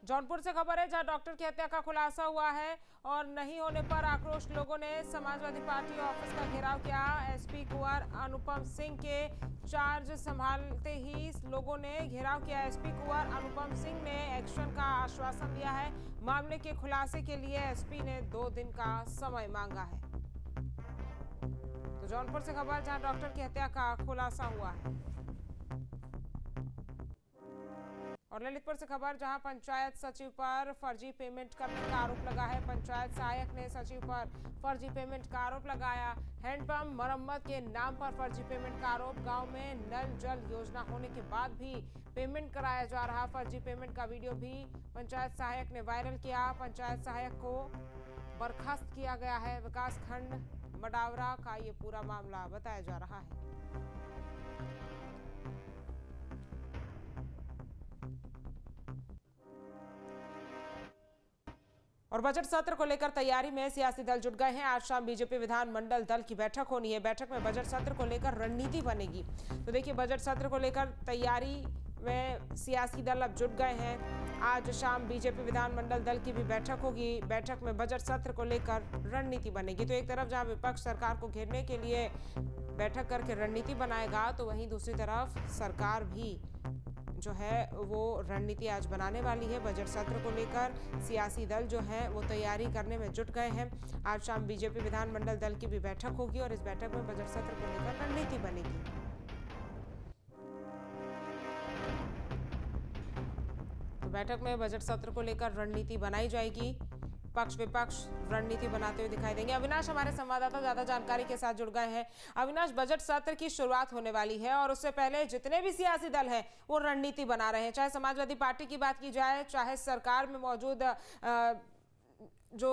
जौनपुर से खबर है जहां डॉक्टर की हत्या का खुलासा हुआ है और नहीं होने पर आक्रोश लोगों ने समाजवादी पार्टी ऑफिस का घेराव किया। एसपी कुंवर अनुपम सिंह के चार्ज संभालते ही लोगों ने घेराव किया। एसपी कुंवर अनुपम सिंह ने एक्शन का आश्वासन दिया है। मामले के खुलासे के लिए एसपी ने 2 दिन का समय मांगा है। तो जौनपुर से खबर जहां डॉक्टर की हत्या का खुलासा हुआ है। और ललितपुर से खबर जहां पंचायत सचिव पर फर्जी पेमेंट करने का आरोप लगा है। पंचायत सहायक ने सचिव पर फर्जी पेमेंट का आरोप लगाया। हैंडपंप मरम्मत के नाम पर फर्जी पेमेंट का आरोप। गांव में नल जल योजना होने के बाद भी पेमेंट कराया जा रहा। फर्जी पेमेंट का वीडियो भी पंचायत सहायक ने वायरल किया। पंचायत सहायक को बर्खास्त किया गया है। विकास खंड मडावरा का ये पूरा मामला बताया जा रहा है। और बजट सत्र को लेकर तैयारी में सियासी दल जुट गए हैं। आज शाम बीजेपी विधानमंडल दल की बैठक होनी है। बैठक में बजट सत्र को लेकर रणनीति बनेगी। तो देखिए, बजट सत्र को लेकर तैयारी में सियासी दल अब जुट गए हैं। आज शाम बीजेपी विधानमंडल दल की भी बैठक होगी। बैठक में बजट सत्र को लेकर रणनीति बनेगी। तो एक तरफ जहां विपक्ष सरकार को घेरने के लिए बैठक करके रणनीति बनाएगा, तो वहीं दूसरी तरफ सरकार भी जो है वो रणनीति आज बनाने वाली है। बजट सत्र को लेकर सियासी दल जो है वो तैयारी करने में जुट गए हैं। आज शाम बीजेपी विधानमंडल दल की भी बैठक होगी और इस बैठक में बजट सत्र को लेकर रणनीति बनेगी। तो बैठक में बजट सत्र को लेकर रणनीति बनाई जाएगी। पक्ष विपक्ष रणनीति बनाते हुए दिखाई देंगे। अविनाश हमारे संवाददाता ज्यादा जानकारी के साथ जुड़ गए हैं। अविनाश, बजट सत्र की शुरुआत होने वाली है और उससे पहले जितने भी सियासी दल हैं वो रणनीति बना रहे हैं। चाहे समाजवादी पार्टी की बात की जाए, चाहे सरकार में मौजूद जो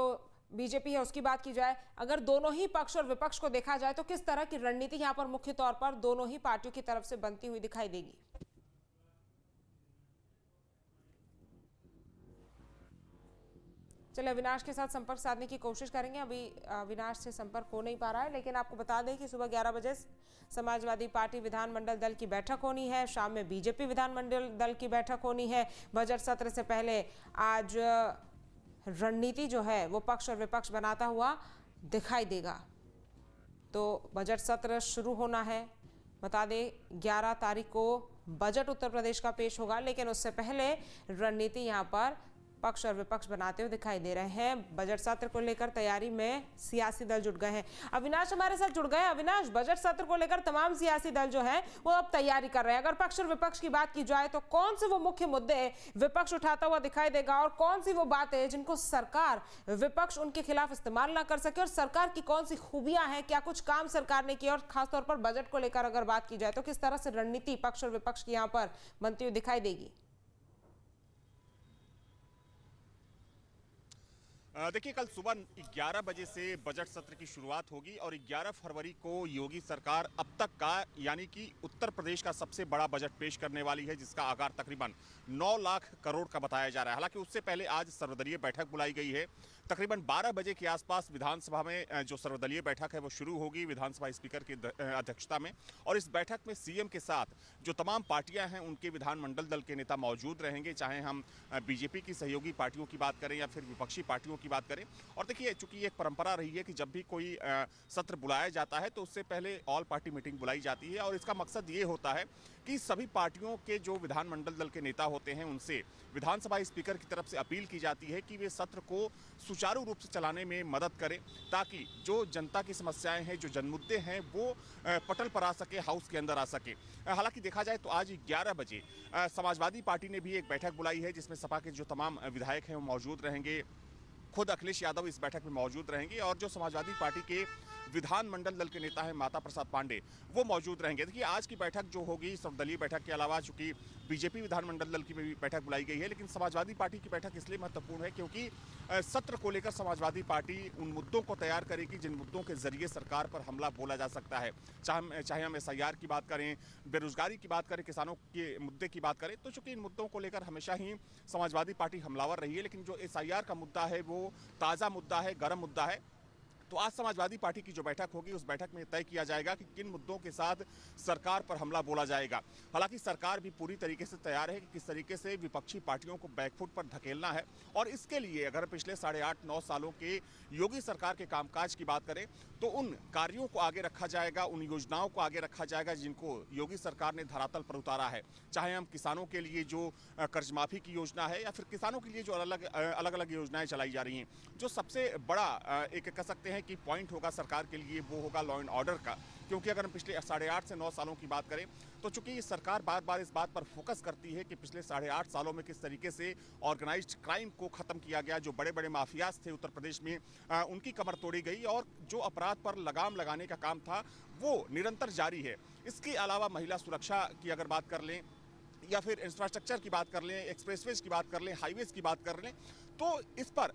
बीजेपी है उसकी बात की जाए, अगर दोनों ही पक्ष और विपक्ष को देखा जाए तो किस तरह की रणनीति यहाँ पर मुख्य तौर पर दोनों ही पार्टियों की तरफ से बनती हुई दिखाई देगी? चलिए, अविनाश के साथ संपर्क साधने की कोशिश करेंगे। अभी अविनाश से संपर्क हो नहीं पा रहा है, लेकिन आपको बता दें कि सुबह 11 बजे समाजवादी पार्टी विधानमंडल दल की बैठक होनी है। शाम में बीजेपी विधानमंडल दल की बैठक होनी है। बजट सत्र से पहले आज रणनीति जो है वो पक्ष और विपक्ष बनाता हुआ दिखाई देगा। तो बजट सत्र शुरू होना है। बता दें 11 तारीख को बजट उत्तर प्रदेश का पेश होगा, लेकिन उससे पहले रणनीति यहाँ पर पक्ष और विपक्ष बनाते हुए दिखाई दे रहे हैं। बजट सत्र को लेकर तैयारी में सियासी दल जुट गए हैं। अविनाश हमारे साथ जुड़ गए। अविनाश, बजट सत्र को लेकर तमाम सियासी दल जो है वो अब तैयारी कर रहे हैं। अगर पक्ष और विपक्ष की बात की जाए तो कौन से वो मुख्य मुद्दे विपक्ष उठाता हुआ दिखाई देगा और कौन सी वो बातें जिनको सरकार विपक्ष उनके खिलाफ इस्तेमाल ना कर सके, और सरकार की कौन सी खूबियां हैं, क्या कुछ काम सरकार ने किया, और खासतौर पर बजट को लेकर अगर बात की जाए तो किस तरह से रणनीति पक्ष और विपक्ष की यहाँ पर बनती हुई दिखाई देगी? देखिए, कल सुबह 11 बजे से बजट सत्र की शुरुआत होगी और 11 फरवरी को योगी सरकार अब तक का यानी कि उत्तर प्रदेश का सबसे बड़ा बजट पेश करने वाली है, जिसका आकार तकरीबन 9 लाख करोड़ का बताया जा रहा है। हालांकि उससे पहले आज सर्वदलीय बैठक बुलाई गई है। तकरीबन 12 बजे के आसपास विधानसभा में जो सर्वदलीय बैठक है वो शुरू होगी विधानसभा स्पीकर की अध्यक्षता में। और इस बैठक में सीएम के साथ जो तमाम पार्टियां हैं उनके विधानमंडल दल के नेता मौजूद रहेंगे, चाहे हम बीजेपी की सहयोगी पार्टियों की बात करें या फिर विपक्षी पार्टियों की बात करें। और देखिए, चूंकि एक परंपरा रही है कि जब भी कोई सत्र बुलाया जाता है तो उससे पहले ऑल पार्टी मीटिंग बुलाई जाती है और इसका मकसद ये होता है कि सभी पार्टियों के जो विधानमंडल दल के नेता होते हैं उनसे विधानसभा स्पीकर की तरफ से अपील की जाती है कि वे सत्र को सुचारू रूप से चलाने में मदद करें, ताकि जो जनता की समस्याएं हैं, जो जनमुद्दे हैं, वो पटल पर आ सके, हाउस के अंदर आ सके। हालांकि देखा जाए तो आज 11 बजे समाजवादी पार्टी ने भी एक बैठक बुलाई है, जिसमें सपा के जो तमाम विधायक हैं वो मौजूद रहेंगे। खुद अखिलेश यादव इस बैठक में मौजूद रहेंगे और जो समाजवादी पार्टी के विधानमंडल दल के नेता हैं माता प्रसाद पांडे, वो मौजूद रहेंगे। देखिए, आज की बैठक जो होगी सर्वदलीय बैठक के अलावा चूंकि बीजेपी विधानमंडल दल की भी बैठक बुलाई गई है, लेकिन समाजवादी पार्टी की बैठक इसलिए महत्वपूर्ण है क्योंकि सत्र को लेकर समाजवादी पार्टी उन मुद्दों को तैयार करेगी जिन मुद्दों के जरिए सरकार पर हमला बोला जा सकता है। चाहे हम SIR की बात करें, बेरोजगारी की बात करें, किसानों के मुद्दे की बात करें, तो चूंकि इन मुद्दों को लेकर हमेशा ही समाजवादी पार्टी हमलावर रही है, लेकिन जो SIR का मुद्दा है वो ताज़ा मुद्दा है, गर्म मुद्दा है। तो आज समाजवादी पार्टी की जो बैठक होगी उस बैठक में तय किया जाएगा कि किन मुद्दों के साथ सरकार पर हमला बोला जाएगा। हालांकि सरकार भी पूरी तरीके से तैयार है कि किस तरीके से विपक्षी पार्टियों को बैकफुट पर धकेलना है, और इसके लिए अगर पिछले 8.5-9 सालों के योगी सरकार के कामकाज की बात करें तो उन कार्यों को आगे रखा जाएगा, उन योजनाओं को आगे रखा जाएगा जिनको योगी सरकार ने धरातल पर उतारा है। चाहे हम किसानों के लिए जो कर्ज माफी की योजना है या फिर किसानों के लिए जो अलग अलग योजनाएं चलाई जा रही हैं, जो सबसे बड़ा एक कह सकते हैं कि पॉइंट होगा सरकार के लिए वो होगा लॉ एंड ऑर्डर का। क्योंकि अगर हम पिछले 8.5 से 9 सालों की बात करें तो चूंकि सरकार बार बार इस बात पर फोकस करती है कि पिछले 8.5 सालों में किस तरीके से ऑर्गेनाइज्ड क्राइम को खत्म किया गया, जो बड़े बड़े माफियाज थे उत्तर प्रदेश में उनकी कमर तोड़ी गई और जो अपराध पर लगाम लगाने का काम था वो निरंतर जारी है। इसके अलावा महिला सुरक्षा की अगर बात कर लें या फिर इंफ्रास्ट्रक्चर की बात कर लें, एक्सप्रेसवेज की बात कर लें, हाईवेज की बात कर लें, तो इस पर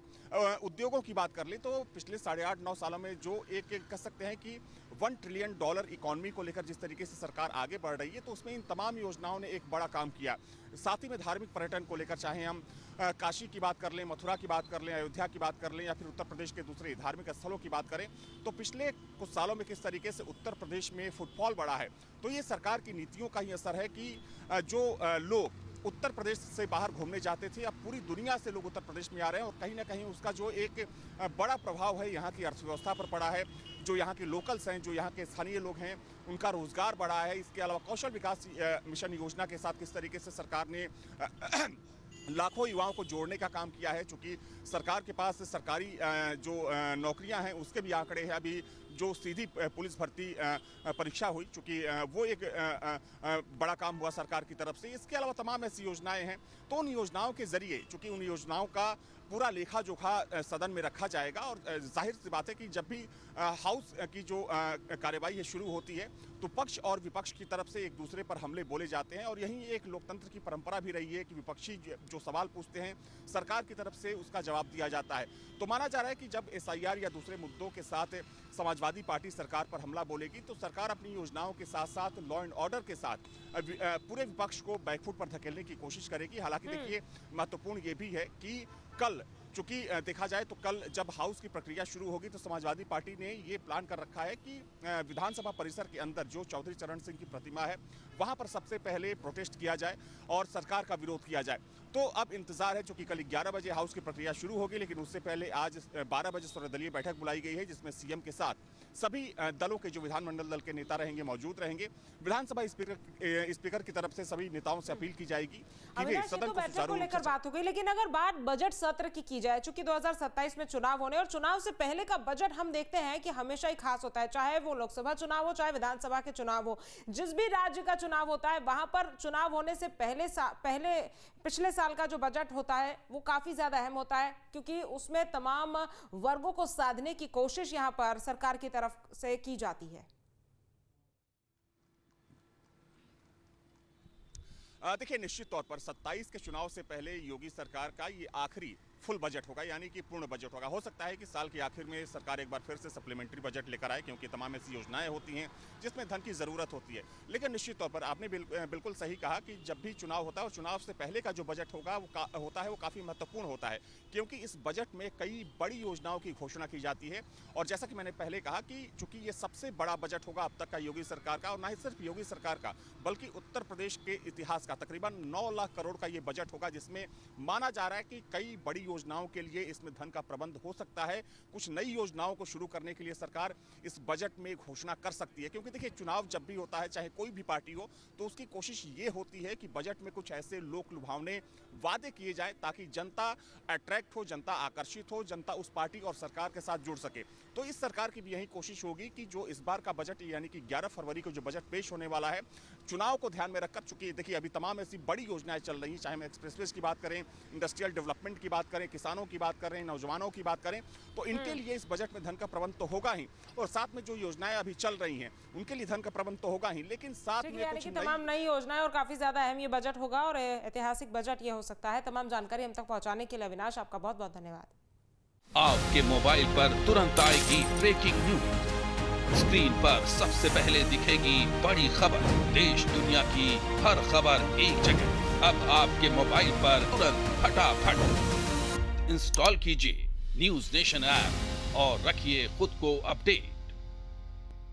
उद्योगों की बात कर लें तो पिछले 8.5-9 सालों में जो एक कह सकते हैं कि $1 ट्रिलियन इकोनॉमी को लेकर जिस तरीके से सरकार आगे बढ़ रही है, तो उसमें इन तमाम योजनाओं ने एक बड़ा काम किया। साथ ही में धार्मिक पर्यटन को लेकर चाहे हम काशी की बात कर लें, मथुरा की बात कर लें, अयोध्या की बात कर लें या फिर उत्तर प्रदेश के दूसरे धार्मिक स्थलों की बात करें, तो पिछले कुछ सालों में किस तरीके से उत्तर प्रदेश में फुटफॉल बढ़ा है। तो ये सरकार की नीतियों का ही असर है कि जो लोग उत्तर प्रदेश से बाहर घूमने जाते थे, अब पूरी दुनिया से लोग उत्तर प्रदेश में आ रहे हैं, और कहीं ना कहीं उसका जो एक बड़ा प्रभाव है यहाँ की अर्थव्यवस्था पर पड़ा है। जो यहाँ के लोकल्स हैं, जो यहाँ के स्थानीय लोग हैं, उनका रोजगार बढ़ा है। इसके अलावा कौशल विकास मिशन योजना के साथ किस तरीके से सरकार ने लाखों युवाओं को जोड़ने का काम किया है। चूंकि सरकार के पास सरकारी जो नौकरियां हैं उसके भी आंकड़े हैं। अभी जो सीधी पुलिस भर्ती परीक्षा हुई, चूंकि वो एक बड़ा काम हुआ सरकार की तरफ से। इसके अलावा तमाम ऐसी योजनाएं हैं, तो उन योजनाओं के जरिए चूंकि उन योजनाओं का पूरा लेखा जोखा सदन में रखा जाएगा, और जाहिर सी बात है कि जब भी हाउस की जो कार्यवाही शुरू होती है तो पक्ष और विपक्ष की तरफ से एक दूसरे पर हमले बोले जाते हैं, और यही एक लोकतंत्र की परंपरा भी रही है कि विपक्षी जो सवाल पूछते हैं सरकार की तरफ से उसका जवाब दिया जाता है। तो माना जा रहा है कि जब SIR या दूसरे मुद्दों के साथ समाजवादी पार्टी सरकार पर हमला बोलेगी तो सरकार अपनी योजनाओं के साथ साथ लॉ एंड ऑर्डर के साथ पूरे विपक्ष को बैकफुट पर धकेलने की कोशिश करेगी। हालांकि देखिए महत्वपूर्ण ये भी है कि कल चूंकि देखा जाए तो कल जब हाउस की प्रक्रिया शुरू होगी तो समाजवादी पार्टी ने ये प्लान कर रखा है कि विधानसभा परिसर के अंदर जो चौधरी चरण सिंह की प्रतिमा है वहां पर सबसे पहले प्रोटेस्ट किया जाए और सरकार का विरोध किया जाए। तो अब इंतजार है, चूंकि कल 11 बजे हाउस की प्रक्रिया शुरू होगी, लेकिन उससे पहले आज 12 बजे सर्वदलीय बैठक बुलाई गई है जिसमें सीएम के साथ सभी दलों के जो विधानमंडल दल के नेता रहेंगे मौजूद रहेंगे। विधानसभा स्पीकर की तरफ से सभी नेताओं से अपील की जाएगी कि वे सदन को सुचारू रूप से लेकर बात हो गई। लेकिन अगर बात बजट सत्र की जाए, चूंकि 2027 में चुनाव होने और चुनाव से पहले का बजट हम देखते हैं कि हमेशा ही खास होता है, चाहे वो लोकसभा चुनाव हो चाहे विधानसभा के चुनाव हो। जिस भी राज्य का चुनाव होता है वहां पर चुनाव होने से पहले पिछले साल का जो बजट होता है वो काफी ज्यादा अहम होता है, क्योंकि उसमें तमाम वर्गों को साधने की कोशिश यहां पर सरकार की तरफ से की जाती है। देखिए निश्चित तौर पर 27 के चुनाव से पहले योगी सरकार का ये आखिरी फुल बजट होगा, यानी कि पूर्ण बजट होगा। हो सकता है कि साल के आखिर में सरकार एक बार फिर से सप्लीमेंट्री बजट लेकर आए, क्योंकि तमाम ऐसी योजनाएं होती हैं जिसमें धन की जरूरत होती है। लेकिन निश्चित तौर पर आपने बिल्कुल सही कहा कि जब भी चुनाव होता है और चुनाव से पहले का जो बजट होगा वो काफी महत्वपूर्ण होता है, क्योंकि इस बजट में कई बड़ी योजनाओं की घोषणा की जाती है। और जैसा कि मैंने पहले कहा कि चूंकि ये सबसे बड़ा बजट होगा अब तक का योगी सरकार का, और न ही सिर्फ योगी सरकार का बल्कि उत्तर प्रदेश के इतिहास का, तकरीबन 9 लाख करोड़ का ये बजट होगा, जिसमें माना जा रहा है कि कई बड़ी योजनाओं के लिए इसमें धन का प्रबंध हो सकता है। कुछ नई योजनाओं को शुरू करने के लिए सरकार इस बजट में घोषणा कर सकती है, क्योंकि देखिए चुनाव जब भी होता है चाहे कोई भी पार्टी हो तो उसकी कोशिश ये होती है कि बजट में कुछ ऐसे लोक लुभावने वादे किए जाए ताकि जनता अट्रैक्ट हो, जनता आकर्षित हो, जनता उस पार्टी और सरकार के साथ जुड़ सके। तो इस सरकार की भी यही कोशिश होगी कि जो इस बार का बजट यानी कि 11 फरवरी को जो बजट पेश होने वाला है, चुनाव को ध्यान में रखकर, चूंकि देखिए अभी तमाम ऐसी बड़ी योजनाएं चल रही हैं, चाहे हम एक्सप्रेसवेज की बात करें, इंडस्ट्रियल डेवलपमेंट की बात करें, किसानों की बात करें, नौजवानों की बात करें, तो इनके लिए इस बजट में धन का प्रबंध तो होगा ही, और साथ में जो योजनाएं अभी चल रही हैं उनके लिए धन का प्रबंध तो होगा ही, लेकिन साथ में कुछ तमाम नई योजनाएं और काफी ज्यादा अहम ये बजट होगा और ऐतिहासिक बजट ये हो सकता है। तमाम जानकारी हम तक पहुंचाने के लिए अविनाश आपका बहुत बहुत धन्यवाद। आपके मोबाइल पर तुरंत आएगी ब्रेकिंग न्यूज, स्क्रीन पर सबसे पहले दिखेगी बड़ी खबर, देश दुनिया की हर खबर एक जगह। अब आपके मोबाइल पर तुरंत फटाफट इंस्टॉल कीजिए न्यूज नेशन ऐप और रखिए खुद को अपडेट।